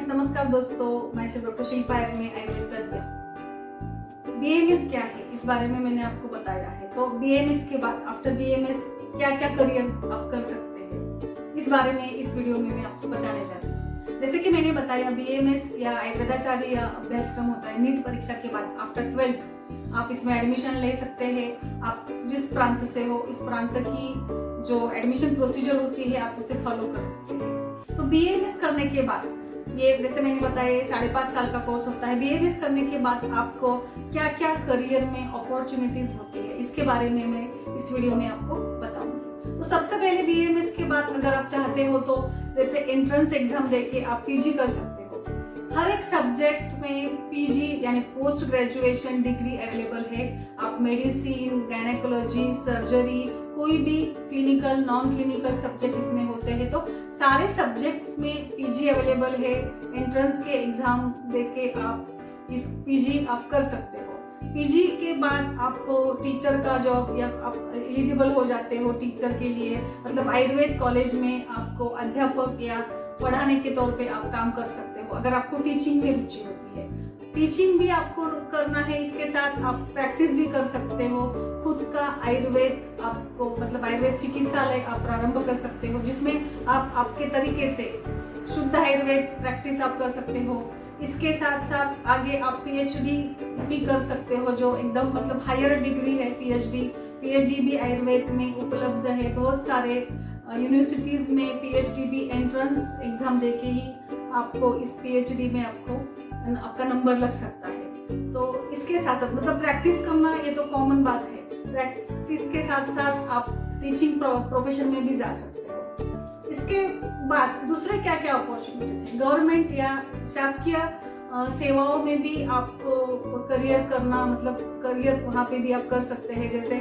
Friends, नमस्कार दोस्तों। मैं डॉक्टर शिल्पा में आयुर्वेद तज्ञ। बीएमएस क्या है इस बारे में मैंने आपको बताया है। तो बीएमएस के बाद आफ्टर बीएमएस क्या क्या करियर आप कर सकते हैं, इस बारे में इस वीडियो में मैं आपको बताने जा रही हूँ। जैसे कि मैंने बताया, बीएमएस या आयुर्वेदाचार्य या अभ्यासक्रम होता है। नीट परीक्षा के बाद आफ्टर 12th आप इसमें एडमिशन ले सकते हैं। आप जिस प्रांत से हो, इस प्रांत की जो एडमिशन प्रोसीजर होती है आप उसे फॉलो कर सकते हैं। तो बीएमएस करने के बाद, ये जैसे मैंने बताया 5.5 साल का कोर्स होता है। बीएमएस करने के बाद आपको क्या क्या करियर में अपॉर्चुनिटीज होती है, इसके बारे में मैं इस वीडियो में आपको बताऊंगी। तो सबसे पहले बीएमएस के बाद अगर आप चाहते हो तो जैसे एंट्रेंस एग्जाम देके आप पीजी कर सकते हो। हर एक सब्जेक्ट में पीजी यानी पोस्ट ग्रेजुएशन डिग्री अवेलेबल है। आप मेडिसिन, गायनेकोलॉजी, सर्जरी, कोई भी क्लिनिकल नॉन क्लिनिकल सब्जेक्ट इसमें होते हैं, तो सारे सब्जेक्ट्स में पीजी अवेलेबल है। एंट्रेंस के एग्जाम देके आप इस पीजी आप कर सकते हो। पीजी के बाद आपको टीचर का जॉब या आप एलिजिबल हो जाते हो टीचर के लिए, मतलब आयुर्वेद कॉलेज में आपको अध्यापक या पढ़ाने के तौर पे आप काम कर सकते हो अगर आपको टीचिंग में रुचि होती है। टीचिंग भी आपको करना है, इसके साथ आप प्रैक्टिस भी कर सकते हो। खुद का आयुर्वेद आपको मतलब आयुर्वेद चिकित्सालय आप प्रारंभ कर सकते हो, जिसमें आप आपके तरीके से शुद्ध आयुर्वेद प्रैक्टिस आप कर सकते हो। इसके साथ साथ आगे आप पीएचडी भी कर सकते हो, जो एकदम मतलब हायर डिग्री है। पीएचडी भी आयुर्वेद में उपलब्ध है। बहुत सारे यूनिवर्सिटीज में पीएचडी भी एंट्रेंस एग्जाम देके ही आपको इस पीएचडी में आपका नंबर लग सकता है। तो इसके साथ साथ मतलब प्रैक्टिस करना ये तो कॉमन बात है। प्रैक्टिस के साथ साथ आप टीचिंग प्रोफेशन में भी जा सकते हो। इसके बाद दूसरे क्या क्या अपॉर्चुनिटी है, गवर्नमेंट या शासकीय सेवाओं में भी आपको करियर करना, मतलब करियर वहाँ पे भी आप कर सकते हैं। जैसे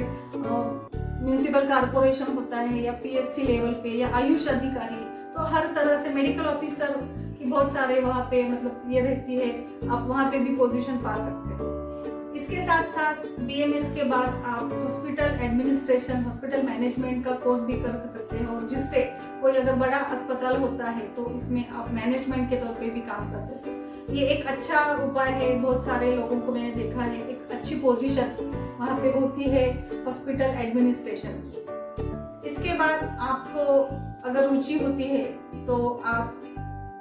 म्यूनिसिपल कॉर्पोरेशन होता है या पीएससी लेवल पे या आयुष अधिकारी, तो हर तरह से मेडिकल ऑफिसर की बहुत सारे वहाँ पे मतलब ये रहती है, आप वहाँ पे भी पोजीशन पा सकते हो। इसके साथ साथ बीएमएस के बाद आप हॉस्पिटल एडमिनिस्ट्रेशन, हॉस्पिटल मैनेजमेंट का कोर्स भी कर सकते हो, जिससे कोई अगर बड़ा अस्पताल होता है तो इसमें आप मैनेजमेंट के तौर पे भी काम कर सकते हो। ये एक अच्छा उपाय है। बहुत सारे लोगों को मैंने देखा है, एक अच्छी पोजीशन वहाँ पे होती है हॉस्पिटल एडमिनिस्ट्रेशन की। इसके बाद आपको अगर रुचि होती है तो आप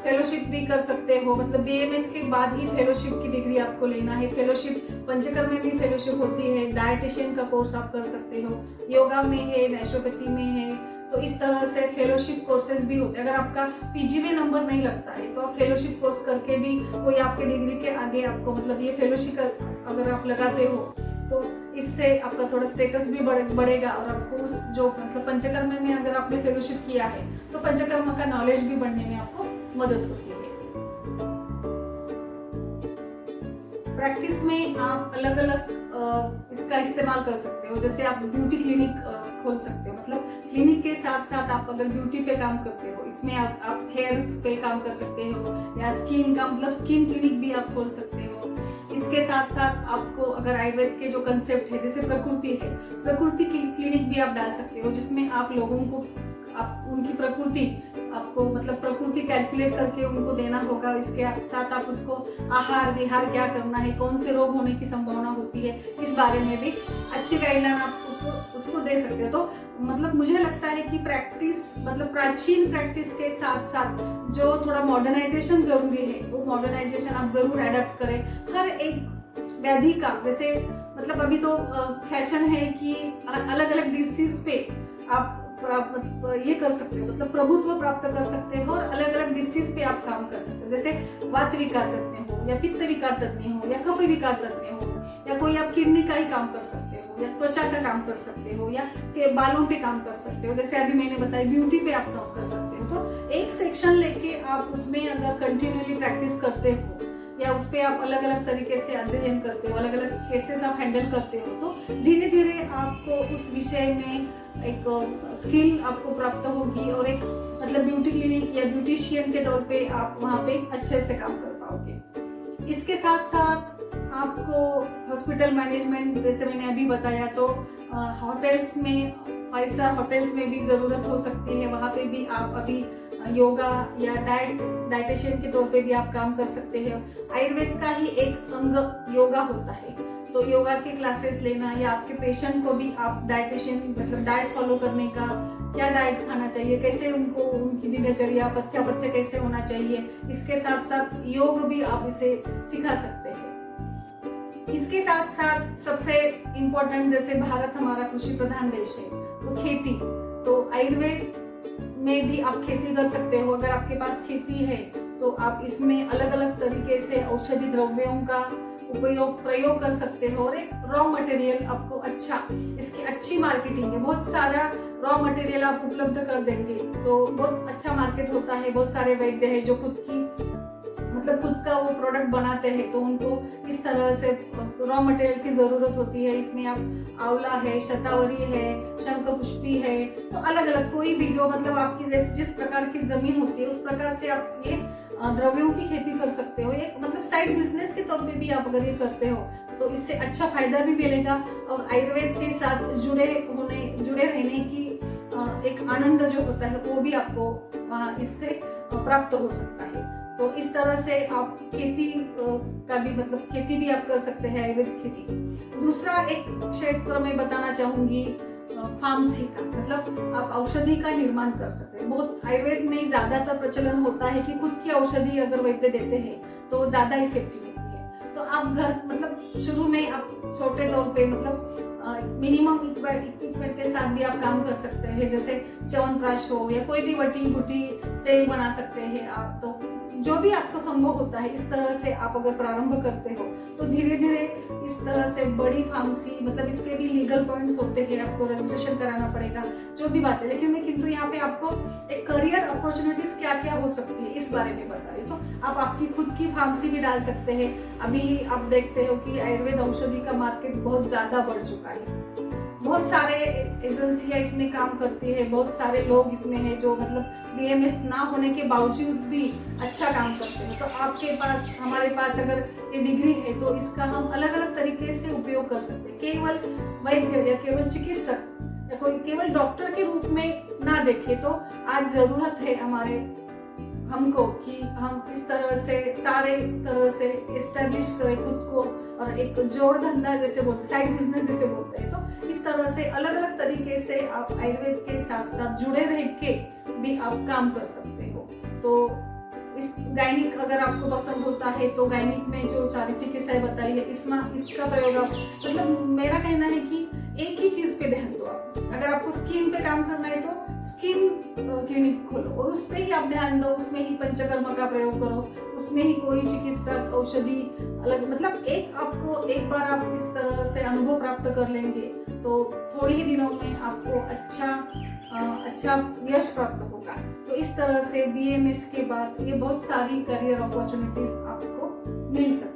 फेलोशिप भी कर सकते हो। मतलब बीएमएस के बाद ही फेलोशिप की डिग्री आपको लेना है। फेलोशिप पंचकर्म में भी फेलोशिप होती है। डायटिशियन का कोर्स आप कर सकते हो, योगा में है, नेचुरोपैथी में है। तो इस तरह से फेलोशिप कोर्सेज भी होते हैं। अगर आपका पीजी में नंबर नहीं लगता है तो आप फेलोशिप कोर्स करके भी कोई आपके डिग्री के आगे आपको मतलब ये फेलोशिप अगर आप लगाते हो तो इससे आपका थोड़ा स्टेटस भी बढ़ेगा और आपको उस जो मतलब पंचकर्म में अगर आपने फेलोशिप किया है तो पंचकर्म का नॉलेज भी बढ़ने में आपको मदद होती है। प्रैक्टिस में आप अलग अलग इसका इस्तेमाल कर सकते हो। जैसे आप ब्यूटी क्लिनिक खोल सकते हो, मतलब क्लिनिक के साथ साथ आप अगर ब्यूटी पे काम करते हो, इसमें आप हेयर्स पे काम कर सकते हो, या स्किन का मतलब स्किन क्लिनिक भी आप खोल सकते हो। इसके साथ साथ आपको अगर आयुर्वेद के जो कंसेप्ट है, जैसे प्रकृति है, प्रकृति क्लिनिक भी आप डाल सकते हो, जिसमें आप लोगों को आप उनकी प्रकृति आपको मतलब प्रकृति कैलकुलेट करके उनको देना होगा। इसके साथ आप उसको आहार विहार क्या करना है, कौन से रोग होने की संभावना होती है, इस बारे में भी अच्छी गाइडलाइन आप उसको दे सकते हो। तो मतलब मुझे लगता है कि प्रैक्टिस मतलब प्राचीन प्रैक्टिस के साथ साथ जो थोड़ा मॉडर्नाइजेशन जरूरी है, वो मॉडर्नाइजेशन आप जरूर एडप्ट करें। हर एक व्याधि का जैसे मतलब अभी तो फैशन है कि अलग अलग डिसीज पे आप ये कर सकते हो, मतलब प्रभुत्व प्राप्त कर सकते हो और अलग अलग डिसीज पे आप काम कर सकते हो। जैसे वात विकार तज्ञ हो या पित्त विकार तज्ञ हो या कफ विकार तज्ञ हो, या कोई आप किडनी का ही काम कर सकते हो, या त्वचा का काम कर सकते हो, या बालों पे काम कर सकते हो। जैसे अभी मैंने बताया ब्यूटी पे आप काम कर सकते हो। तो एक सेक्शन लेके आप उसमें अगर कंटिन्यूअली प्रैक्टिस करते हो या उस पे आप अलग अलग तरीके से अध्ययन करते हो, अलग अलग केसेस आप हैंडल करते हो, तो धीरे धीरे आपको उस विषय में एक स्किल आपको प्राप्त होगी और एक मतलब ब्यूटी क्लिनिक या ब्यूटिशियन के तौर पे आप वहाँ पे अच्छे से काम कर पाओगे। इसके साथ साथ आपको हॉस्पिटल मैनेजमेंट, जैसे मैंने अभी बताया, तो होटल्स में 5 स्टार होटल्स में भी जरूरत हो सकती है। वहाँ पे भी आप अभी योगा या डाइटिशियन के तौर पे भी आप काम कर सकते हैं। आयुर्वेद का ही एक अंग योगा होता है, तो योगा के क्लासेस लेना या आपके पेशेंट को भी आप डाइटिशियन मतलब डाइट फॉलो करने का, क्या डाइट खाना चाहिए, कैसे उनको उनकी दिनचर्या पथ्य कैसे होना चाहिए, इसके साथ साथ योग भी आप इसे सिखा सकते हैं। इसके साथ साथ सबसे इम्पोर्टेंट, जैसे भारत हमारा कृषि प्रधान देश है, तो खेती, तो आयुर्वेद में भी आप खेती कर सकते हो। अगर आपके पास खेती है तो आप इसमें अलग अलग तरीके से औषधि द्रव्यों का प्रयोग कर सकते हो, और एक रॉ मटेरियल आपको इसकी अच्छी मार्केटिंग है, बहुत सारा रॉ मटेरियल आप उपलब्ध कर देंगे, तो बहुत अच्छा मार्केट होता है। बहुत सारे वैद्य है जो खुद का वो प्रोडक्ट बनाते हैं, तो उनको इस तरह से रॉ मटेरियल की जरूरत होती है। इसमें आप आंवला है, शतावरी है, शंखपुष्पी है, तो अलग अलग कोई भी जो मतलब आपकी जिस प्रकार की जमीन होती है उस प्रकार से आप ये द्रव्यों की खेती कर सकते हो। एक मतलब साइड बिजनेस के तौर पे भी आप अगर ये करते हो तो इससे अच्छा फायदा भी मिलेगा, और आयुर्वेद के साथ जुड़े रहने की एक आनंद जो होता है वो भी आपको इससे प्राप्त हो सकता है। तो इस तरह से आप खेती का भी मतलब खेती भी आप कर सकते हैं, आयुर्वेद खेती। दूसरा एक क्षेत्र में बताना चाहूंगी फार्मेसी का, मतलब आप औषधि का निर्माण कर सकते हैं। बहुत आयुर्वेद में ज्यादातर प्रचलन होता है कि खुद की औषधि अगर वैद्य देते हैं तो ज्यादा इफेक्टिव होती है। तो आप घर मतलब शुरू में आप छोटे तौर पे मतलब मिनिमम इक्विपमेंट के साथ भी आप काम कर सकते हैं, जैसे च्यवनप्राश हो या कोई भी वटी गुटी तेल बना सकते हैं आप। तो जो भी आपको संभव होता है इस तरह से आप अगर प्रारंभ करते हो तो धीरे धीरे इस तरह से बड़ी फार्मेसी, मतलब इसके भी लीगल पॉइंट्स होते हैं, आपको रजिस्ट्रेशन कराना पड़ेगा, जो भी बात है। लेकिन मैं किंतु यहाँ पे आपको एक करियर अपॉर्चुनिटीज क्या क्या हो सकती है इस बारे में बता रही हूँ। तो आप आपकी खुद की फार्मेसी भी डाल सकते हैं। अभी आप देखते हो कि आयुर्वेद औषधि का मार्केट बहुत ज्यादा बढ़ चुका है, बहुत सारे एजेंसियां इसमें काम करती है, बहुत सारे लोग इसमें हैं जो मतलब बीएमएस ना होने के बावजूद भी अच्छा काम करते हैं। तो आपके पास हमारे पास अगर ये डिग्री है तो इसका हम अलग अलग तरीके से उपयोग कर सकते हैं। केवल वैद्य या केवल चिकित्सक या कोई केवल डॉक्टर के रूप में ना देखे, तो आज जरूरत है हमको कि हम इस तरह से सारे तरह से एस्टेब्लिश करें खुद को, और एक जोड़ धंधा जैसे बोलते, साइड बिजनेस जैसे बोलते हैं। तो इस तरह से अलग अलग तरीके से आप आयुर्वेद के साथ साथ जुड़े रह के भी आप काम कर सकते हो। तो इस गायनिक अगर आपको पसंद होता है तो गायनिक में जो सारी चिकित्साएं बताई है इसका प्रयोग आप, मतलब मेरा कहना है कि एक ही चीज पे ध्यान दो आप। अगर आपको स्किन पे काम करना है तो स्किन क्लिनिक खोलो और उस पे ही आप ध्यान दो, उसमें ही पंचकर्म का प्रयोग करो, उसमें ही कोई चिकित्सक औषधि अलग, मतलब एक बार आप इस तरह से अनुभव प्राप्त कर लेंगे तो थोड़े ही दिनों में आपको अच्छा यश प्राप्त होगा। तो इस तरह से बीएमएस के बाद ये बहुत सारी करियर अपॉर्चुनिटीज आपको मिल सकती है।